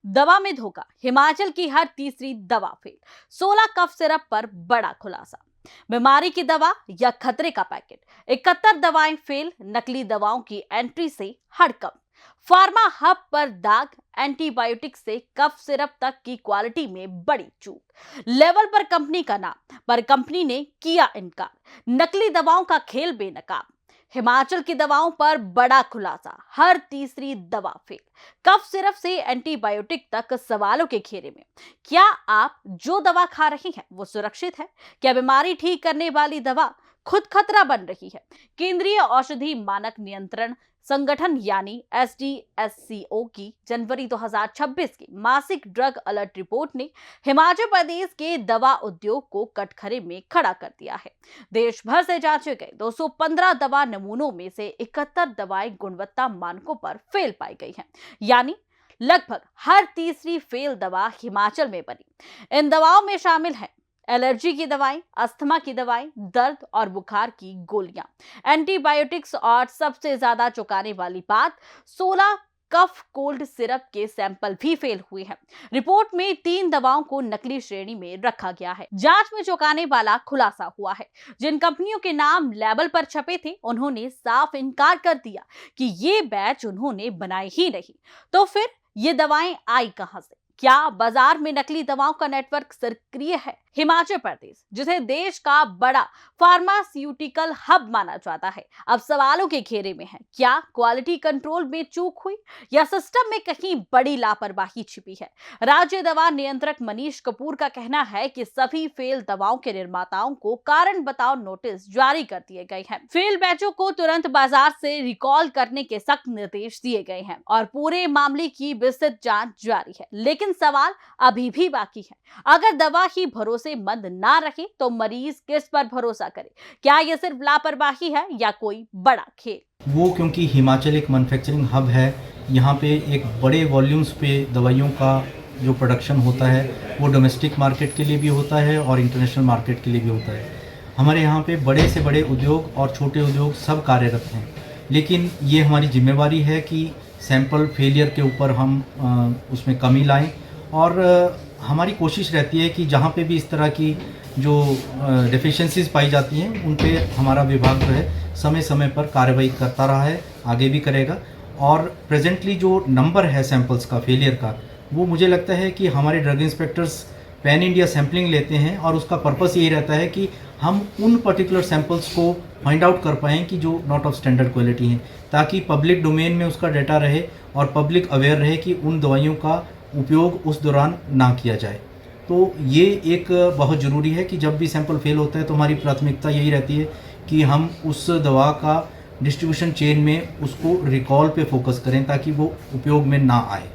दवा में धोखा, हिमाचल की हर तीसरी दवा फेल। 16 कफ सिरप पर बड़ा खुलासा। बीमारी की दवा या खतरे का पैकेट, 71 दवाएं फेल। नकली दवाओं की एंट्री से हड़कंप। फार्मा हब पर दाग, एंटीबायोटिक से कफ सिरप तक की क्वालिटी में बड़ी चूक। लेवल पर कंपनी का नाम, पर कंपनी ने किया इनकार। नकली दवाओं का खेल बेनकाब। हिमाचल की दवाओं पर बड़ा खुलासा, हर तीसरी दवा फेल। कफ सिरप से एंटीबायोटिक तक सवालों के घेरे में। क्या आप जो दवा खा रही हैं वो सुरक्षित है? क्या बीमारी ठीक करने वाली दवा खुद खतरा बन रही है? केंद्रीय औषधि मानक नियंत्रण संगठन यानी SDSCO की जनवरी 2026 की मासिक ड्रग अलर्ट रिपोर्ट ने हिमाचल प्रदेश के दवा उद्योग को कटघरे में खड़ा कर दिया है। देश भर से जांचे गए 215 दवा नमूनों में से 71 दवाएं गुणवत्ता मानकों पर फेल पाई गई हैं, यानी लगभग हर तीसरी फेल दवा हिमाचल में बनी। इन दवाओं में शामिल है एलर्जी की दवाएं, अस्थमा की दवाएं, दर्द और बुखार की गोलियां, एंटीबायोटिक्स और सबसे ज्यादा चौंकाने वाली बात, 16 कफ कोल्ड सिरप के सैंपल भी फेल हुए हैं। रिपोर्ट में 3 दवाओं को नकली श्रेणी में रखा गया है। जांच में चौंकाने वाला खुलासा हुआ है। जिन कंपनियों के नाम लेबल पर छपे थे, उन्होंने साफ इनकार कर दिया कि ये बैच उन्होंने बनाए ही नहीं। तो फिर ये दवाएं आई कहां से? क्या बाजार में नकली दवाओं का नेटवर्क सक्रिय है? हिमाचल प्रदेश, जिसे देश का बड़ा फार्मास्यूटिकल हब माना जाता है, अब सवालों के घेरे में है। क्या क्वालिटी कंट्रोल में चूक हुई या सिस्टम में कहीं बड़ी लापरवाही छिपी है? राज्य दवा नियंत्रक मनीष कपूर का कहना है कि सभी फेल दवाओं के निर्माताओं को कारण बताओ नोटिस जारी कर दिए गए हैं। फेल बैचों को तुरंत बाजार से रिकॉल करने के सख्त निर्देश दिए गए हैं और पूरे मामले की विस्तृत जांच जारी है। लेकिन सवाल अभी भी बाकी है। अगर दवा ही भरोसेमंद ना रहे तो मरीज किस पर भरोसा करे? क्या यह सिर्फ लापरवाही है या कोई बड़ा खेल? वो क्योंकि हिमाचल एक मैन्युफैक्चरिंग हब है, यहाँ पे एक बड़े वॉल्यूम्स पे दवाइयों का जो प्रोडक्शन होता है वो डोमेस्टिक मार्केट के लिए भी होता है और इंटरनेशनल मार्केट के लिए भी होता है। हमारे यहाँ पे बड़े से बड़े उद्योग और छोटे उद्योग सब कार्यरत हैं, लेकिन ये हमारी जिम्मेवारी है कि सैंपल फेलियर के ऊपर हम उसमें कमी लाएं और हमारी कोशिश रहती है कि जहाँ पे भी इस तरह की जो डेफिशिएंसीज पाई जाती हैं उन पे हमारा विभाग जो है समय समय पर कार्रवाई करता रहा है, आगे भी करेगा। और प्रेजेंटली जो नंबर है सैंपल्स का फेलियर का, वो मुझे लगता है कि हमारे drug inspectors pan India sampling लेते हैं और उसका पर्पस यही रहता है कि हम उन पर्टिकुलर सैंपल्स को फाइंड आउट कर पाएँ कि जो नॉट ऑफ स्टैंडर्ड क्वालिटी हैं, ताकि पब्लिक डोमेन में उसका डाटा रहे और पब्लिक अवेयर रहे कि उन दवाइयों का उपयोग उस दौरान ना किया जाए। तो ये एक बहुत ज़रूरी है कि जब भी सैंपल फेल होता है तो हमारी प्राथमिकता यही रहती है कि हम उस दवा का डिस्ट्रीब्यूशन चेन में उसको रिकॉल पे फोकस करें ताकि वो उपयोग में ना आए।